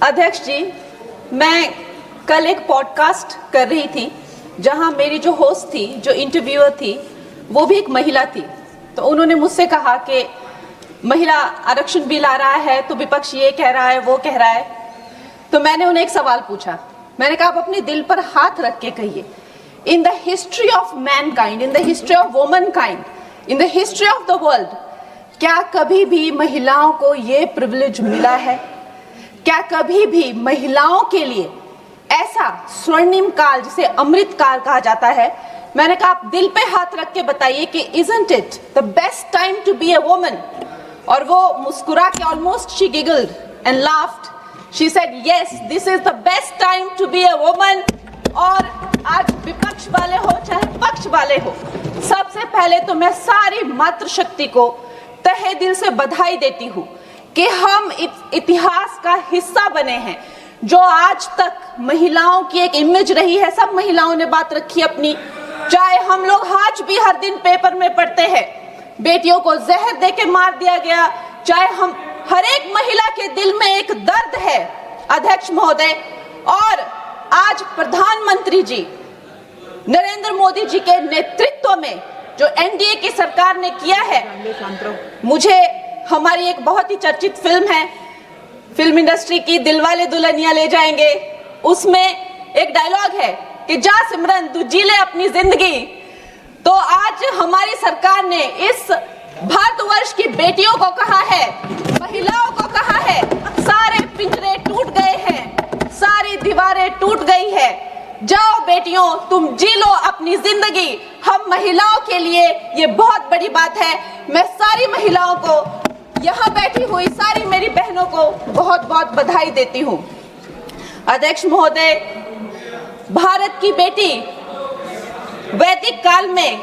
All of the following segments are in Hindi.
अध्यक्ष जी, मैं कल एक पॉडकास्ट कर रही थी जहां मेरी जो होस्ट थी, जो इंटरव्यूअर थी, वो भी एक महिला थी। तो उन्होंने मुझसे कहा कि महिला आरक्षण बिल आ रहा है तो विपक्ष ये कह रहा है, वो कह रहा है। तो मैंने उन्हें एक सवाल पूछा। मैंने कहा, आप अपने दिल पर हाथ रख के कहिए, in the history of mankind, in the history of womankind, in the history of the world, क्या कभी भी महिलाओं को ये प्रिविलेज मिला है? क्या कभी भी महिलाओं के लिए ऐसा स्वर्णिम काल, जिसे अमृत काल कहा जाता है? मैंने कहा, आप दिल पे हाथ रख के बताइए कि isn't it the best time to be a woman? और वो मुस्कुरा के, almost she giggled and laughed. She said, yes, this is the best time to be a woman. और आज विपक्ष वाले हो चाहे पक्ष वाले हो, सबसे पहले तो मैं सारी मातृशक्ति को तहे दिल से बधाई देती हूँ कि हम इतिहास का हिस्सा बने हैं। जो आज तक महिलाओं की एक इमेज रही है, सब महिलाओं ने बात रखी अपनी। चाहे हम लोग आज भी हर दिन पेपर में पढ़ते हैं, बेटियों को जहर देके मार दिया गया, चाहे हम हर एक महिला के दिल में एक दर्द है अध्यक्ष महोदय। और आज प्रधानमंत्री जी नरेंद्र मोदी जी के नेतृत्व में जो एनडीए की सरकार ने किया है, मुझे हमारी एक बहुत ही चर्चित फिल्म है, फिल्म इंडस्ट्री की, दिलवाले दुल्हनिया ले जाएंगे, उसमें एक डायलॉग है कि जा सिमरन तू जी ले अपनी जिंदगी। तो आज हमारी सरकार ने इस भारतवर्ष की बेटियों को कहा है, महिलाओं को कहा है, सारे पिंजरे टूट गए हैं, सारी दीवारें टूट गई है, जाओ बेटियों तुम जी लो अपनी जिंदगी। हम महिलाओं के लिए ये बहुत बड़ी बात है। मैं सारी महिलाओं को, यहाँ बैठी हुई सारी मेरी बहनों को बहुत बहुत बधाई देती हूँ। अध्यक्ष महोदय, भारत की बेटी वैदिक काल में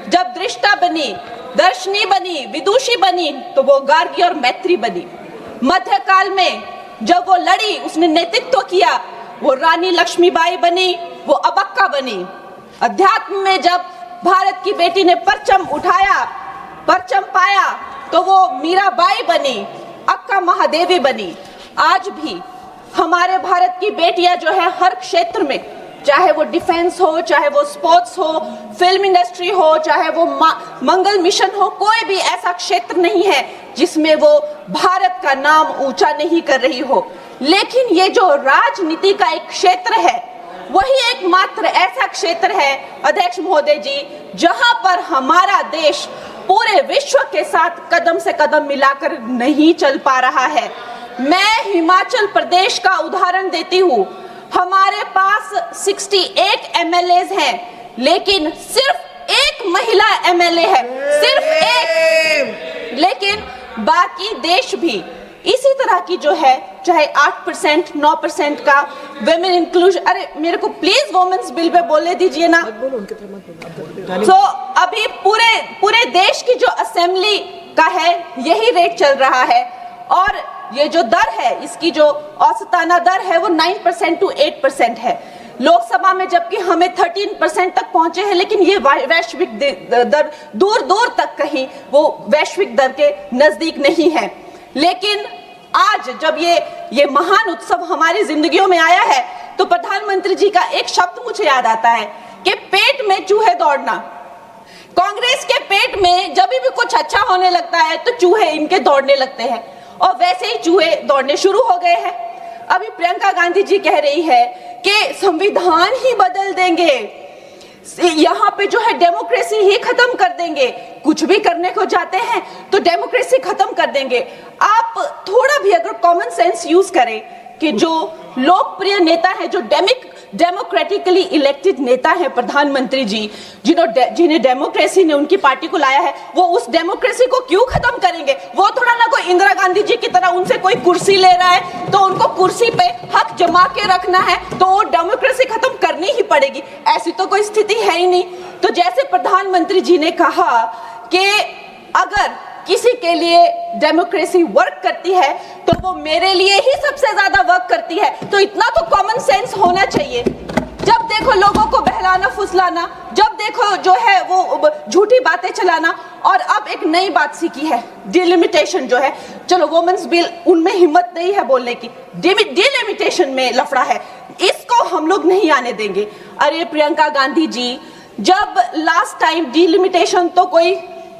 जब दृष्टा बनी, दर्शनी बनी, विदुषी बनी, तो वो गार्गी और मैत्री बनी। मध्यकाल में जब वो लड़ी, उसने नेतृत्व किया, वो रानी लक्ष्मीबाई बनी, वो अबक्का बनी। अध्यात्म में जब भारत की बेटी ने परचम उठाया, परचम पाया, तो वो मीराबाई बनी, अक्का महादेवी बनी। आज भी हमारे भारत की बेटियां जो है हर क्षेत्र में, चाहे वो डिफेंस हो, चाहे वो स्पोर्ट्स हो, फिल्म इंडस्ट्री हो, चाहे वो मंगल मिशन हो, कोई भी ऐसा क्षेत्र नहीं है जिसमें वो भारत का नाम ऊंचा नहीं कर रही हो। लेकिन ये जो राजनीति का एक क्षेत्र है, वही एकमात्र ऐसा क्षेत्र है अध्यक्ष महोदय जी, जहां पर हमारा देश पूरे विश्व के साथ कदम से कदम मिलाकर नहीं चल पा रहा है। मैं हिमाचल प्रदेश का उदाहरण देती हूँ। हमारे पास 68 एमएलएज हैं, लेकिन सिर्फ एक महिला एमएलए है, सिर्फ एक। लेकिन बाकी देश भी इसी तरह की जो है, चाहे 8%, 9% का विमेन इंक्लूजन, अरे मेरे को प्लीज वुमेन्स बिल पे बोलने दीजिए ना। तो अभी पूरे देश की जो असेंबली का है, यही रेट चल रहा है। और ये जो दर है, इसकी जो औसताना दर है, वो 9% to 8% है। लोकसभा में जबकि हमें 13% तक पहुंचे हैं, लेकिन ये वैश्विक दर दूर दूर तक कहीं वो वैश्विक दर के नजदीक नहीं है। लेकिन आज जब ये महान उत्सव हमारी जिंदगियों में आया है, तो प्रधानमंत्री जी का एक शब्द मुझे याद आता है कि पेट में चूहे दौड़ना। कांग्रेस के पेट में जब भी कुछ अच्छा होने लगता है तो चूहे इनके दौड़ने लगते हैं, और वैसे ही चूहे दौड़ने शुरू हो गए हैं। अभी प्रियंका गांधी जी कह रही है कि संविधान ही बदल देंगे, यहाँ पे जो है डेमोक्रेसी ही खत्म कर देंगे, कुछ भी करने को जाते हैं तो डेमोक्रेसी खत्म कर देंगे। आप थोड़ा भी अगर कॉमन सेंस यूज करें कि जो लोकप्रिय नेता है, जो डेमोक्रेटिकली इलेक्टेड नेता है प्रधानमंत्री जी, जिन्हें डेमोक्रेसी ने उनकी पार्टी को लाया है, वो उस डेमोक्रेसी को क्यों खत्म करेंगे? वो थोड़ा ना कोई इंदिरा गांधी जी की तरह उनसे कोई कुर्सी ले रहा है तो उनको कुर्सी पे हक जमा के रखना है, तो वो डेमोक्रेसी खत्म करनी ही पड़ेगी। ऐसी तो कोई स्थिति है ही नहीं। तो जैसे प्रधानमंत्री जी ने कहा कि अगर किसी के लिए डेमोक्रेसी वर्क करती है तो वो मेरे लिए ही सबसे ज्यादा वर्क करती है, तो इतना तो कॉमन सेंस होना चाहिए। जब देखो लोगों को बहलाना फुसलाना, जब देखो जो है वो झूठी बातें चलाना। और अब एक नई बात सीखी है, डिलिमिटेशन जो है, चलो वुमेन्स बिल उनमें हिम्मत नहीं है बोलने की, डिलिमिटेशन में लफड़ा है, इसको हम लोग नहीं आने देंगे। अरे प्रियंका गांधी जी, जब लास्ट टाइम डिलिमिटेशन तो कोई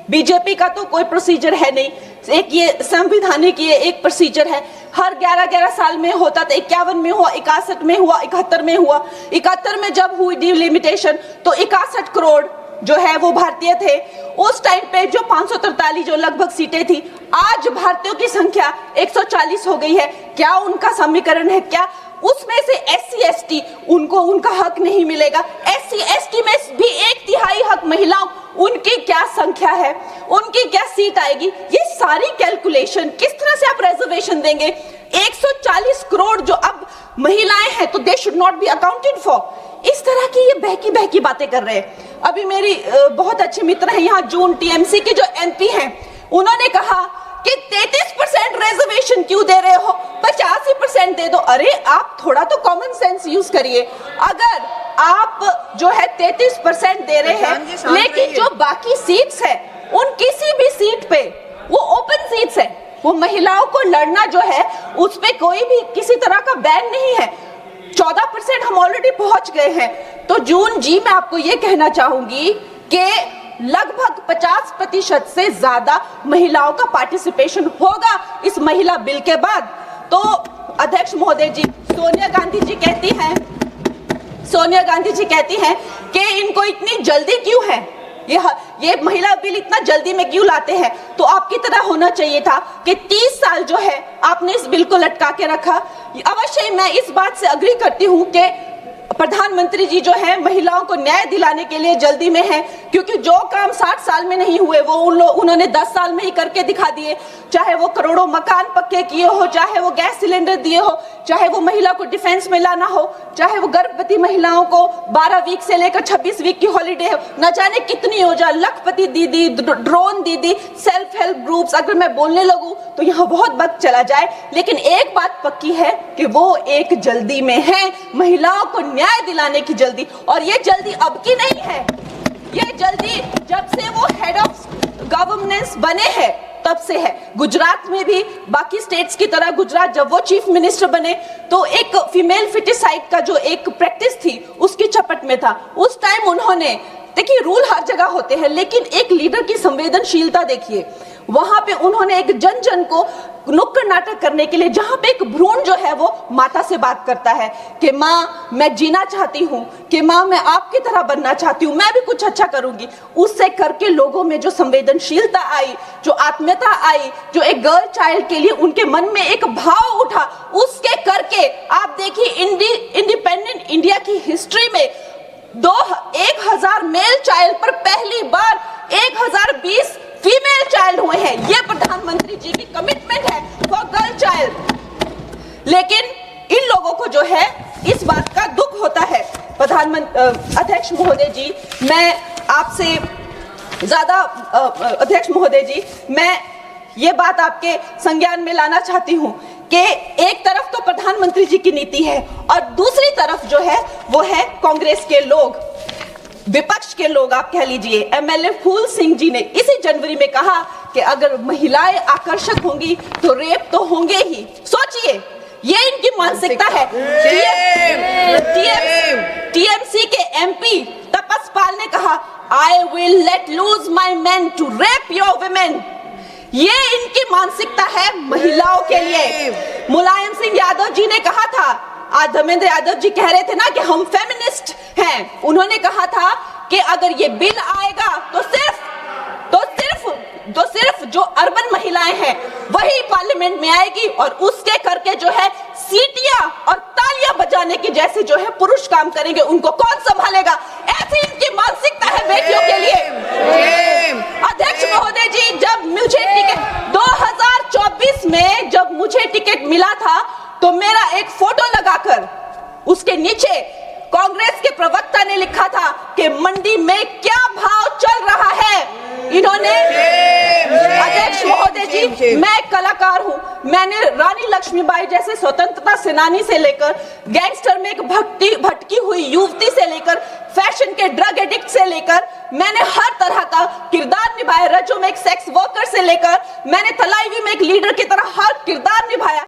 बीजेपी का तो कोई प्रोसीजर है नहीं, एक ये संवैधानिक ये एक प्रोसीजर है, हर 11-11 साल में होता था, 51 में हुआ, 61 में हुआ, 71 में हुआ। 71 में जब हुई डिलिमिटेशन तो 61 करोड़ जो है वो भारतीय थे। उस टाइम पे जो 543 जो लगभग सीटें थी, आज भारतीयों की संख्या 140 हो गई है। क्या उनका समीकरण है? क्या उसमें से SC ST उनको उनका हक नहीं मिलेगा? SC ST में भी 1/3 हक महिलाओं, उनकी क्या संख्या है, उनकी क्या सीट आएगी? ये सारी कैलकुलेशन किस तरह से आप रिजर्वेशन देंगे? 140 करोड़ जो अब महिलाएं हैं तो they should not be accounted for. इस तरह की ये बहकी बातें कर रहे हैं। अभी मेरी बहुत अच्छी मित्र है यहाँ जून TMC की जो MP हैं, उन्होंने कहा कि 33% रिजर्वेशन क्यों दे रहे हो, 85% दे दो। अरे आप थोड़ा तो कॉमन सेंस यूज करिए। अगर आप जो है 33% दे रहे हैं, लेकिन जो बाकी सीट्स है उन किसी भी सीट पे वो ओपन सीट्स है, वो महिलाओं को लड़ना जो है उस पे कोई भी किसी तरह का बैन नहीं है। 14% हम ऑलरेडी पहुंच गए हैं। तो जून जी, मैं आपको ये कहना चाहूंगी कि लगभग 50% से ज्यादा महिलाओं का पार्टिसिपेशन होगा इस महिला बिल के बाद। तो अध्यक्ष महोदय जी, सोनिया गांधी जी कहती हैं कि इनको इतनी जल्दी क्यों है, ये महिला बिल इतना जल्दी में क्यों लाते हैं? तो आपकी तरह होना चाहिए था कि 30 साल जो है आपने इस बिल को लटका के रखा। अवश्य मैं इस बात से अग्री करती हूँ कि प्रधानमंत्री जी जो है महिलाओं को न्याय दिलाने के लिए जल्दी में है, क्योंकि जो काम 60 साल में नहीं हुए वो उन्होंने 10 साल में ही करके दिखा दिए। चाहे वो करोड़ों मकान पक्के किए हो, चाहे वो गैस सिलेंडर दिए हो, चाहे वो महिला को डिफेंस में लाना हो, चाहे वो गर्भवती महिलाओं को 12 वीक से लेकर 26 वीक की हॉलीडे हो, न जाने कितनी योजना, लखपति दीदी, ड्रोन दीदी, सेल्फ हेल्प ग्रुप्स, अगर मैं बोलने लगूं तो यहाँ बहुत वक्त चला जाए। लेकिन एक बात पक्की है कि वो एक जल्दी में है, महिलाओं को न्याय दिलाने की जल्दी। और ये जल्दी अब की नहीं है, ये जल्दी जब से वो हेड ऑफ गवर्नेंस बने हैं तब से है। गुजरात में भी बाकी स्टेट्स की तरह गुजरात जब वो चीफ मिनिस्टर बने तो एक फीमेल फिटिसाइड का जो एक प्रैक्टिस थी उसकी चपेट में था। उस टाइम उन्होंने, देखिए रूल हर जगह होते हैं, लेकिन एक लीडर की संवेदनशीलता देखिए, वहां पे उन्होंने एक जन को नुक्कड़ नाटक करने के लिए, जहां पे एक भ्रूण जो है वो माता से बात करता है कि माँ मैं जीना चाहती हूँ, कि माँ मैं आपकी तरह बनना चाहती हूँ, मैं भी कुछ अच्छा करूंगी, उससे करके लोगों में जो संवेदनशीलता आई, जो आत्मीयता आई, जो एक गर्ल चाइल्ड के लिए उनके मन में एक भाव उठा, उसके करके आप देखिए इंडिपेंडेंट इंडिया की हिस्ट्री में 1000 मेल चाइल्ड पर पहली बार 1020 फीमेल चाइल्ड हुए हैं। ये प्रधानमंत्री जी की कमिटमेंट है फॉर गर्ल चाइल्ड। लेकिन इन लोगों को जो है इस बात का दुख होता है। अध्यक्ष महोदय जी, मैं आपसे ज्यादा अध्यक्ष महोदय जी, मैं ये बात आपके संज्ञान में लाना चाहती हूँ कि एक तरफ तो प्रधानमंत्री जी की नीति है और दूसरी तरफ जो है वो है कांग्रेस के लोग, विपक्ष के लोग आप कह लीजिए। MLA फूल सिंह जी ने इसी जनवरी में कहा कि अगर महिलाएं आकर्षक होंगी तो रेप तो होंगे ही। सोचिए, ये इनकी मानसिकता है। TMC के MP तपस पाल ने कहा, I will let loose my men to rape your women। ये इनकी मानसिकता है महिलाओं के लिए। मुलायम सिंह यादव जी ने कहा था, आज धर्मेंद्र यादव जी कह रहे थे ना कि हम फेमिनिस्ट हैं, उन्होंने कहा था कि अगर ये बिल आएगा तो सिर्फ जो अर्बन महिलाएं हैं वही पार्लियामेंट में आएगी और उसके करके जो है सीटियां और तालियां बजाने की जैसे जो है पुरुष काम करेंगे, उनको कौन संभालेगा? ऐसी इनकी मानसिकता है बेटियों के लिए। अध्यक्ष महोदय जी, जब मुझे टिकट 2024 में जब मुझे टिकट मिला था तो मेरा एक फोटो लगाकर उसके नीचे कांग्रेस के प्रवक्ता ने लिखा था कि मंडी में क्या भाव चल रहा है। इन्होंने अध्यक्ष महोदय जी, मैं एक कलाकार हूँ। मैंने रानी लक्ष्मीबाई जैसे स्वतंत्रता सेनानी से लेकर गैंगस्टर में एक भटकी हुई युवती से लेकर फैशन के ड्रग एडिक्ट से लेकर मैंने हर तरह का किरदार निभाया। रजो में एक सेक्स वर्कर से लेकर मैंने तलाईवी में एक लीडर की तरह हर किरदार निभाया।